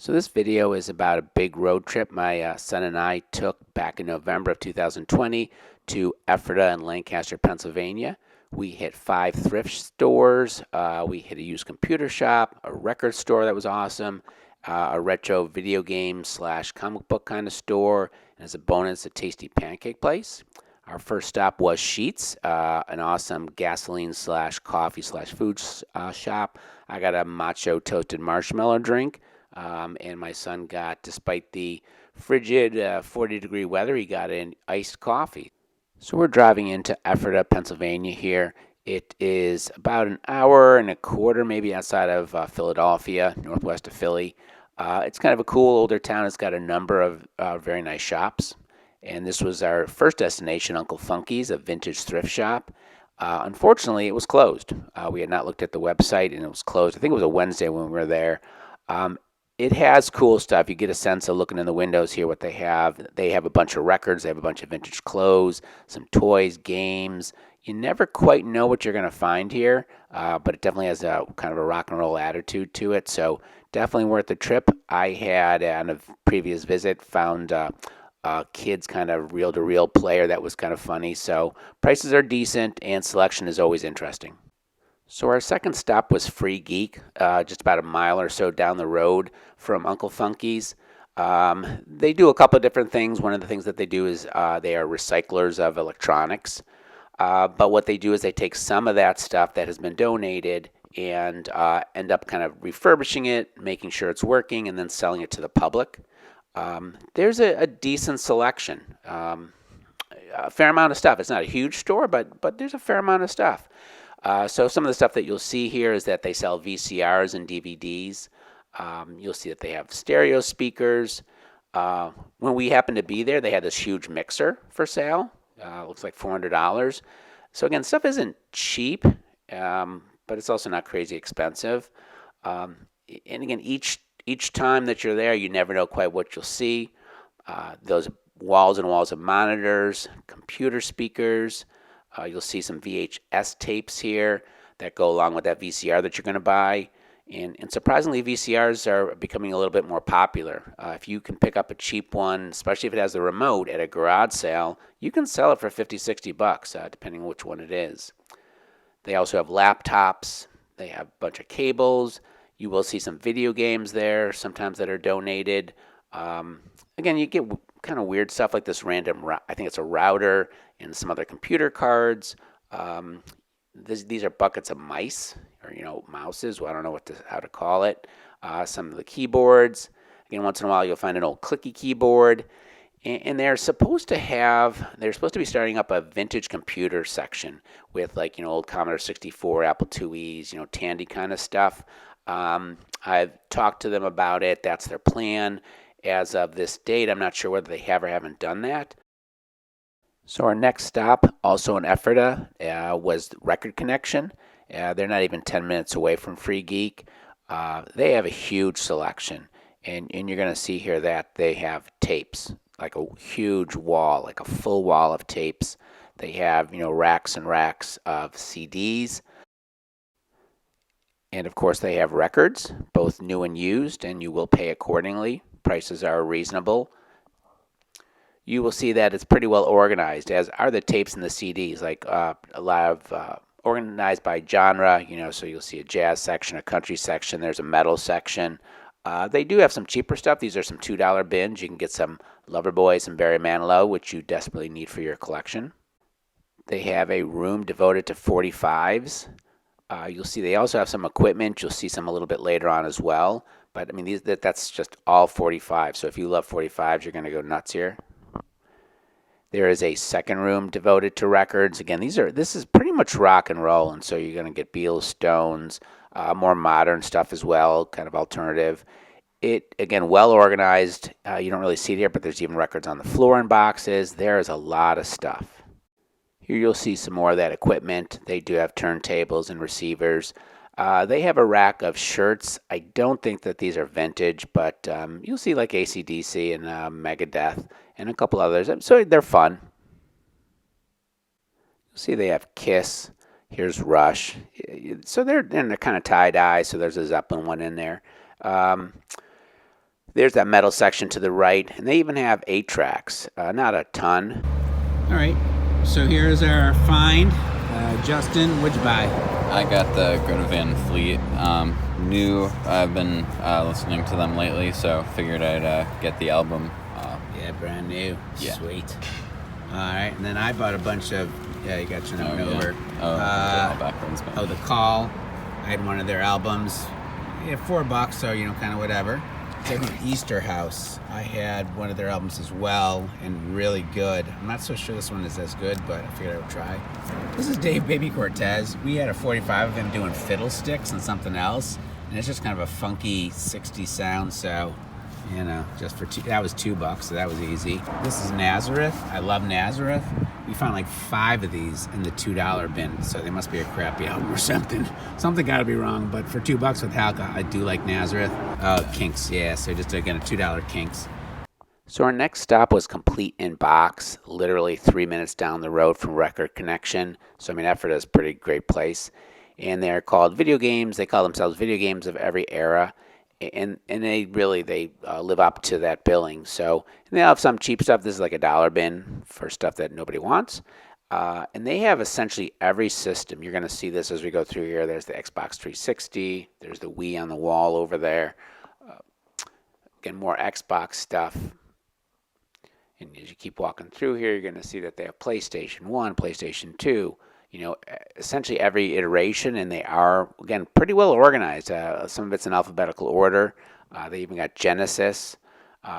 So this video is about a big road trip my son and I took back in November of 2020 to Ephrata and Lancaster, Pennsylvania. We hit 5 thrift stores. We hit a used computer shop, a record store that was awesome, a retro video game slash comic book kind of store, and as a bonus, a tasty pancake place. Our first stop was Sheets, an awesome gasoline slash coffee slash food shop. I got a matcha toasted marshmallow drink. And my son got, despite the frigid 40-degree weather, he got an iced coffee. So we're driving into Ephrata, Pennsylvania here. It is about an hour and a quarter, maybe outside of Philadelphia, northwest of Philly. It's kind of a cool older town. It's got a number of very nice shops. And this was our first destination, Uncle Funky's, a vintage thrift shop. Unfortunately, it was closed. We had not looked at the website, and it was closed. I think it was a Wednesday when we were there. It has cool stuff. You get a sense of looking in the windows here what they have. They have a bunch of records. They have a bunch of vintage clothes, some toys, games. You never quite know what you're going to find here, but it definitely has a kind of a rock and roll attitude to it. So definitely worth the trip. I had, on a previous visit, found a kids kind of reel-to-reel player that was kind of funny. So prices are decent and selection is always interesting. So our second stop was Free Geek, just about a mile or so down the road from Uncle Funky's. They do a couple of different things. One of the things that they do is they are recyclers of electronics. But what they do is they take some of that stuff that has been donated and end up kind of refurbishing it, making sure it's working, and then selling it to the public. There's a decent selection, a fair amount of stuff. It's not a huge store, but there's a fair amount of stuff. So some of the stuff that you'll see here is that they sell VCRs and DVDs. You'll see that they have stereo speakers. When we happened to be there, they had this huge mixer for sale. Looks like $400. So again, stuff isn't cheap, but it's also not crazy expensive. And again, each time that you're there, you never know quite what you'll see. Those walls and walls of monitors, computer speakers. You'll see some VHS tapes here that go along with that VCR that you're going to buy. And surprisingly, VCRs are becoming a little bit more popular. If you can pick up a cheap one, especially if it has the remote at a garage sale, you can sell it for 50, 60 bucks, depending on which one it is. They also have laptops. They have a bunch of cables. You will see some video games there, sometimes that are donated. Again, you get kind of weird stuff like this random, I think it's a router and some other computer cards. These are buckets of mice, or mouses. Well, I don't know how to call it. Some of the keyboards. Again, once in a while you'll find an old clicky keyboard. And they're supposed to be starting up a vintage computer section with old Commodore 64, Apple IIe's, Tandy kind of stuff. I've talked to them about it. That's their plan. As of this date, I'm not sure whether they have or haven't done that. So our next stop, also in Ephrata, was Record Connection. They're not even 10 minutes away from Free Geek. They have a huge selection, and you're going to see here that they have tapes, like a huge wall, like a full wall of tapes. They have racks and racks of CDs. And of course they have records, both new and used, and you will pay accordingly. Prices are reasonable. You will see that it's pretty well organized, as are the tapes and the CDs, like a lot of organized by genre, so you'll see a jazz section, a country section, there's a metal section. They do have some cheaper stuff. These are some $2 bins. You can get some Loverboy, some Barry Manilow, which you desperately need for your collection. They have a room devoted to 45s. You'll see they also have some equipment. You'll see some a little bit later on as well. But I mean, that's just all 45. So if you love 45s, you're going to go nuts here. There is a second room devoted to records. Again, this is pretty much rock and roll, and so you're going to get Beatles, Stones, more modern stuff as well, kind of alternative. It, again, well organized. You don't really see it here, but there's even records on the floor in boxes. There is a lot of stuff. Here you'll see some more of that equipment. They do have turntables and receivers. They have a rack of shirts. I don't think that these are vintage, but you'll see like AC/DC and Megadeth and a couple others. So they're fun. You'll see they have Kiss. Here's Rush. So they're kind of tie-dye, so there's a Zeppelin one in there. There's that metal section to the right, and they even have 8 tracks. Not a ton. All right, so here's our find. Justin, what'd you buy? I got the Greta Van Fleet. New. I've been listening to them lately, so figured I'd get the album. Yeah, brand new. Yeah. Sweet. All right, and then I bought a bunch of. Yeah, you got your note over. Oh, all backwards. Oh, The Call. I had one of their albums. Yeah, $4, so kind of whatever. Easter House. I had one of their albums as well, and really good. I'm not so sure this one is as good, but I figured I would try. This is Dave Baby Cortez. We had a 45 of him doing fiddlesticks and something else, and it's just kind of a funky 60s sound, so just for that was $2, so that was easy. This is Nazareth. I love Nazareth. We found like 5 of these in the $2 bin, so they must be a crappy album or something. Something got to be wrong, but for $2 with Halka, I do like Nazareth. Kinks, yeah. So just again a $2 Kinks. So our next stop was Complete in Box, literally 3 minutes down the road from Record Connection. So Ephrata is a pretty great place, and they're called video games. They call themselves video games of every era. And they live up to that billing. So and they have some cheap stuff. This is like a dollar bin for stuff that nobody wants. And they have essentially every system. You're going to see this as we go through here. There's the Xbox 360. There's the Wii on the wall over there. Again, more Xbox stuff. And as you keep walking through here, you're going to see that they have PlayStation 1, PlayStation 2. Essentially every iteration, and they are, again, pretty well organized. Some of it's in alphabetical order. They even got Genesis,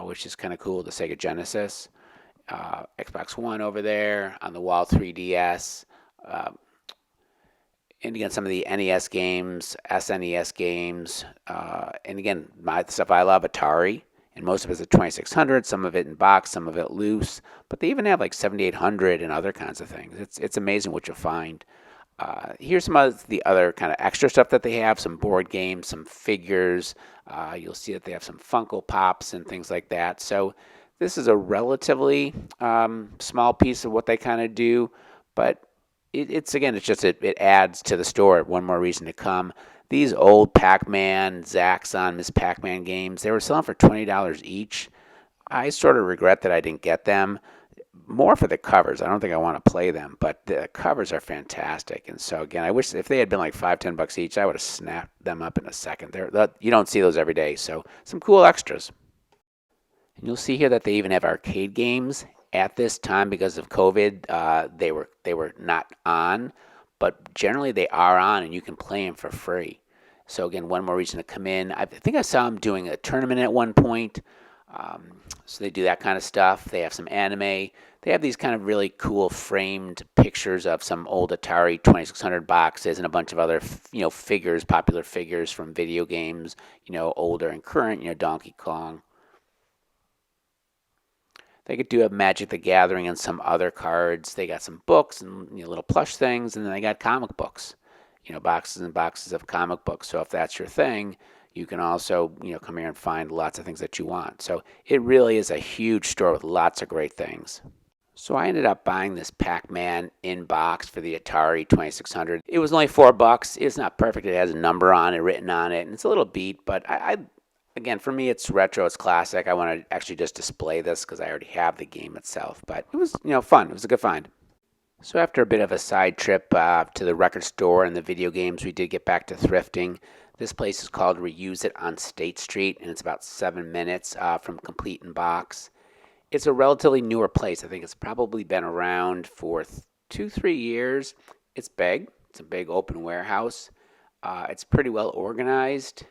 which is kind of cool, the Sega Genesis. Xbox One over there, on the wall 3DS. And again, some of the NES games, SNES games. And again, the stuff I love, Atari. And most of it's at 2600, some of it in box, some of it loose. But they even have like 7800 and other kinds of things. It's amazing what you'll find. Here's some of the other kind of extra stuff that they have, some board games, some figures. You'll see that they have some Funko Pops and things like that. So this is a relatively small piece of what they kind of do. But it adds to the store. One more reason to come. These old Pac-Man, Zaxxon, Miss Pac-Man games, they were selling for $20 each. I sort of regret that I didn't get them. More for the covers. I don't think I want to play them, but the covers are fantastic. And so, again, I wish if they had been like $5-10 each, I would have snapped them up in a second. You don't see those every day, so some cool extras. And you'll see here that they even have arcade games. At this time, because of COVID, they were not on. But generally they are on, and you can play them for free. So again, one more reason to come in. I think I saw them doing a tournament at one point. So they do that kind of stuff. They have some anime. They have these kind of really cool framed pictures of some old Atari 2600 boxes and a bunch of other, figures, popular figures from video games, older and current, Donkey Kong. They could do a Magic the Gathering and some other cards. They got some books and little plush things, and then they got comic books, boxes and boxes of comic books. So if that's your thing, you can also come here and find lots of things that you want. So it really is a huge store with lots of great things. So I ended up buying this Pac-Man in box for the Atari 2600. It was only $4. It's not perfect. It has a number on it, written on it, and it's a little beat, but again, for me, it's retro, it's classic. I want to actually just display this because I already have the game itself. But it was, fun. It was a good find. So after a bit of a side trip to the record store and the video games, we did get back to thrifting. This place is called ReUzit on State Street, and it's about 7 minutes from Complete in Box. It's a relatively newer place. I think it's probably been around for 2-3 years. It's big. It's a big open warehouse. It's pretty well organized.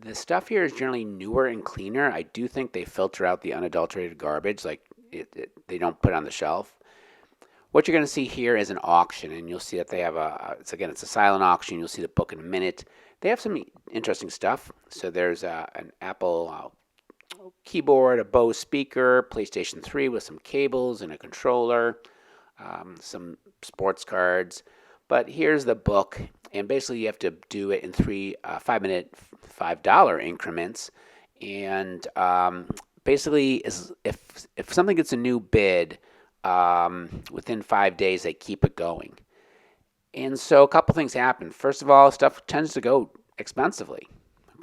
The stuff here is generally newer and cleaner. I do think they filter out the unadulterated garbage, like they don't put it on the shelf. What you're going to see here is an auction, and you'll see that they have it's a silent auction. You'll see the book in a minute. They have some interesting stuff. So there's an Apple keyboard, a Bose speaker, PlayStation 3 with some cables and a controller, some sports cards. But here's the book, and basically you have to do it in 3 5-minute $5 increments. And basically, if something gets a new bid, within 5 days they keep it going. And so a couple things happen. First of all, stuff tends to go expensively.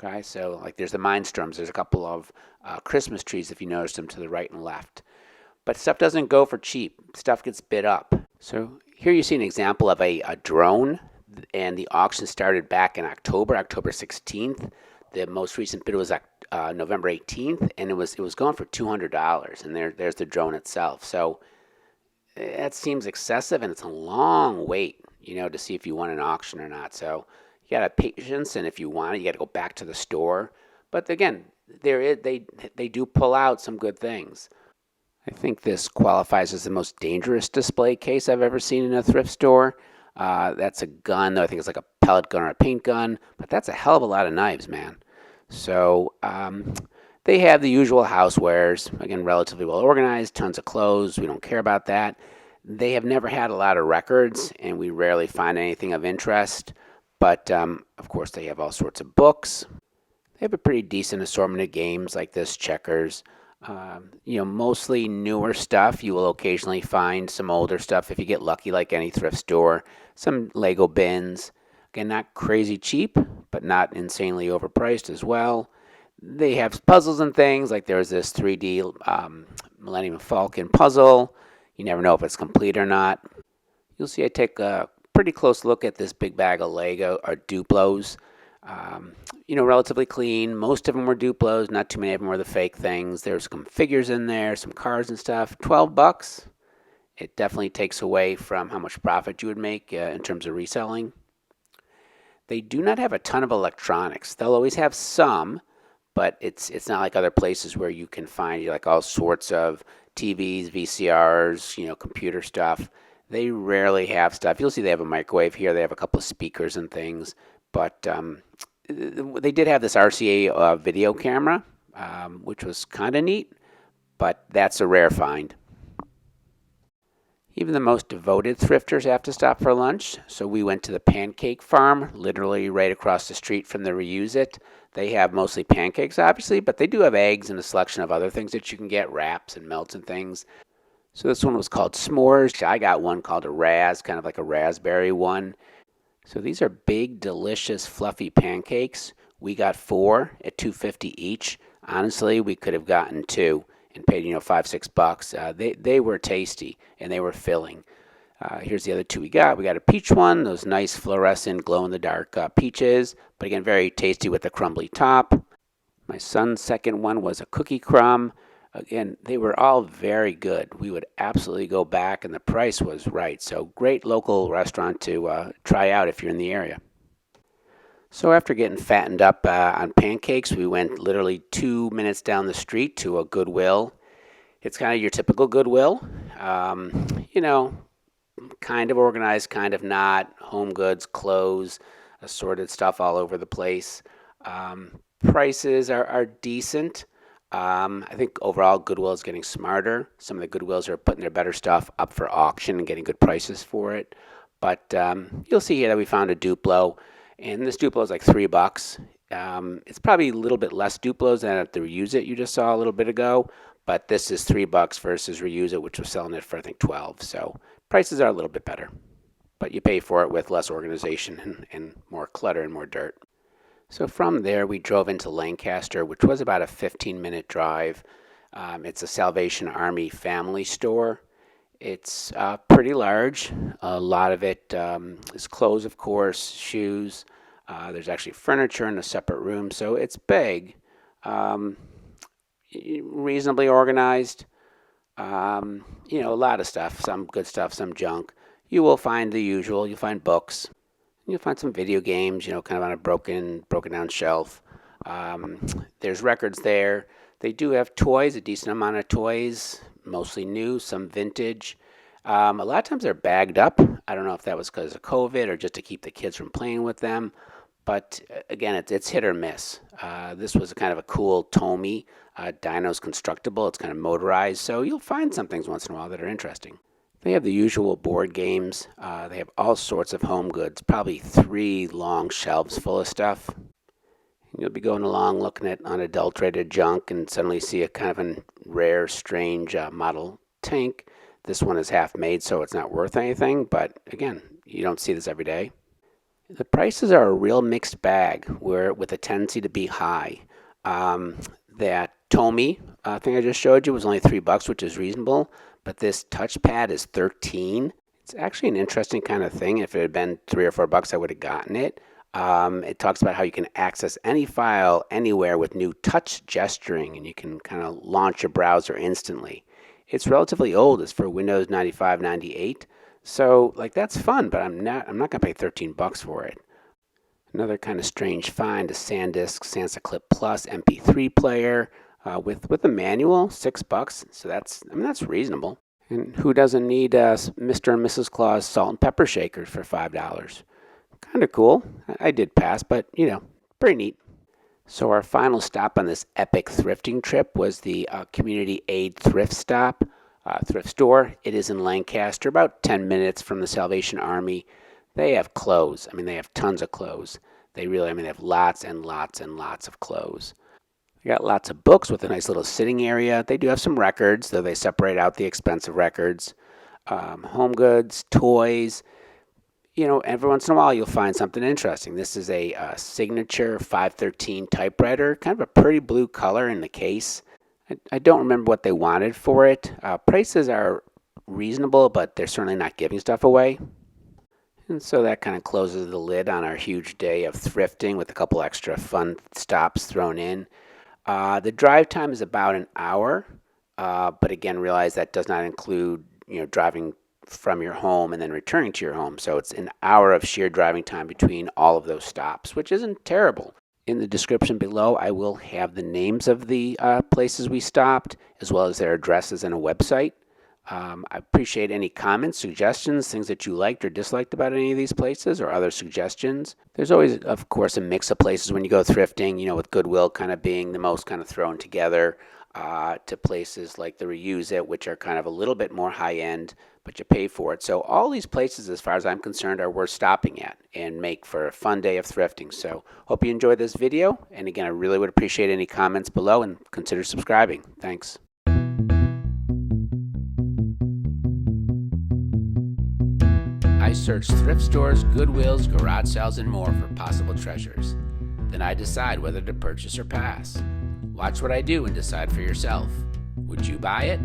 Okay, so like there's the Mindstorms. There's a couple of Christmas trees if you notice them to the right and left. But stuff doesn't go for cheap. Stuff gets bid up. So here you see an example of a drone, and the auction started back in October 16th. The most recent bid was November 18th, and it was going for $200. And there's the drone itself. So that seems excessive, and it's a long wait, to see if you want an auction or not. So you got to have patience, and if you want it, you got to go back to the store. But again, they do pull out some good things. I think this qualifies as the most dangerous display case I've ever seen in a thrift store. That's a gun, though I think it's like a pellet gun or a paint gun, but that's a hell of a lot of knives, man. So they have the usual housewares, again, relatively well organized, tons of clothes. We don't care about that. They have never had a lot of records, and we rarely find anything of interest. But of course, they have all sorts of books. They have a pretty decent assortment of games like this, checkers. Mostly newer stuff. You will occasionally find some older stuff if you get lucky, like any thrift store. Some Lego bins. Again, not crazy cheap, but not insanely overpriced as well. They have puzzles and things, like there's this 3D Millennium Falcon puzzle. You never know if it's complete or not. You'll see I take a pretty close look at this big bag of Lego or Duplos. Relatively clean. Most of them were Duplos. Not too many of them were the fake things. There's some figures in there, some cars and stuff. $12. It definitely takes away from how much profit you would make in terms of reselling. They do not have a ton of electronics. They'll always have some, but it's not like other places where you can find like all sorts of TVs, VCRs, computer stuff. They rarely have stuff. You'll see they have a microwave here. They have a couple of speakers and things, but they did have this RCA video camera, which was kind of neat, but that's a rare find. Even the most devoted thrifters have to stop for lunch, so we went to the Pancake Farm, literally right across the street from the ReUzit. They have mostly pancakes, obviously, but they do have eggs and a selection of other things that you can get, wraps and melts and things. So this one was called S'mores. I got one called a Raz, kind of like a raspberry one. So these are big, delicious, fluffy pancakes. We got 4 at $2.50 each. Honestly, we could have gotten 2 and paid $5-6. They were tasty and they were filling. Here's the other 2 we got. We got a peach one, those nice fluorescent glow-in-the-dark peaches, but again, very tasty with the crumbly top. My son's second one was a cookie crumb. Again, they were all very good. We would absolutely go back, and the price was right. So great local restaurant to try out if you're in the area. So after getting fattened up on pancakes, we went literally 2 minutes down the street to a Goodwill. It's kind of your typical Goodwill. Kind of organized, kind of not. Home goods, clothes, assorted stuff all over the place. Prices are decent. I think overall Goodwill is getting smarter. Some of the Goodwills are putting their better stuff up for auction and getting good prices for it. But you'll see here that we found a Duplo, and this Duplo is like $3. It's probably a little bit less Duplos than at the ReUzit you just saw a little bit ago, but this is $3 versus ReUzit, which was selling it for I think 12. So prices are a little bit better, but you pay for it with less organization and more clutter and more dirt. So from there, we drove into Lancaster, which was about a 15-minute drive. It's a Salvation Army family store. It's pretty large. A lot of it is clothes, of course, shoes. There's actually furniture in a separate room, so it's big, reasonably organized. A lot of stuff, some good stuff, some junk. You will find the usual. You'll find books. You'll find some video games, kind of on a broken down shelf. There's records there. They do have toys, a decent amount of toys, mostly new, some vintage. A lot of times they're bagged up. I don't know if that was because of COVID or just to keep the kids from playing with them. But again, it's hit or miss. This was kind of a cool Tomy. Dino's constructible. It's kind of motorized. So you'll find some things once in a while that are interesting. They have the usual board games. They have all sorts of home goods, probably 3 long shelves full of stuff. You'll be going along looking at unadulterated junk and suddenly see a kind of a rare, strange model tank. This one is half made, so it's not worth anything, but again, you don't see this every day. The prices are a real mixed bag, where with a tendency to be high. That Tomy thing I just showed you was only $3, which is reasonable, but this touchpad is 13. It's actually an interesting kind of thing. If it had been $3 or $4, I would have gotten it. It talks about how you can access any file anywhere with new touch gesturing, and you can kind of launch your browser instantly. It's relatively old. It's for Windows 95, 98. So like that's fun, but I'm not gonna pay $13 for it. Another kind of strange find: a SanDisk SansaClip Plus MP3 player with a manual, $6. So that's reasonable. And who doesn't need Mr. and Mrs. Claus salt and pepper shakers for $5? Kind of cool. I did pass, but pretty neat. So our final stop on this epic thrifting trip was the community aid thrift store. It is in Lancaster, about 10 minutes from the Salvation Army. They have clothes. They have tons of clothes. They have lots and lots and lots of clothes. They got lots of books with a nice little sitting area. They do have some records, though they separate out the expensive records. Home goods, toys. Every once in a while you'll find something interesting. This is a signature 513 typewriter, kind of a pretty blue color in the case. I don't remember what they wanted for it. Prices are reasonable, but they're certainly not giving stuff away. And so that kind of closes the lid on our huge day of thrifting with a couple extra fun stops thrown in. The drive time is about an hour, but again, realize that does not include driving from your home and then returning to your home. So it's an hour of sheer driving time between all of those stops, which isn't terrible. In the description below, I will have the names of the places we stopped, as well as their addresses and a website. I appreciate any comments, suggestions, things that you liked or disliked about any of these places, or other suggestions. There's always, of course, a mix of places when you go thrifting, with Goodwill kind of being the most kind of thrown together, to places like the ReUzit, which are kind of a little bit more high-end, but you pay for it. So all these places, as far as I'm concerned, are worth stopping at and make for a fun day of thrifting. So hope you enjoyed this video. And again, I really would appreciate any comments below, and consider subscribing. Thanks. I search thrift stores, Goodwills, garage sales, and more for possible treasures. Then I decide whether to purchase or pass. Watch what I do and decide for yourself. Would you buy it?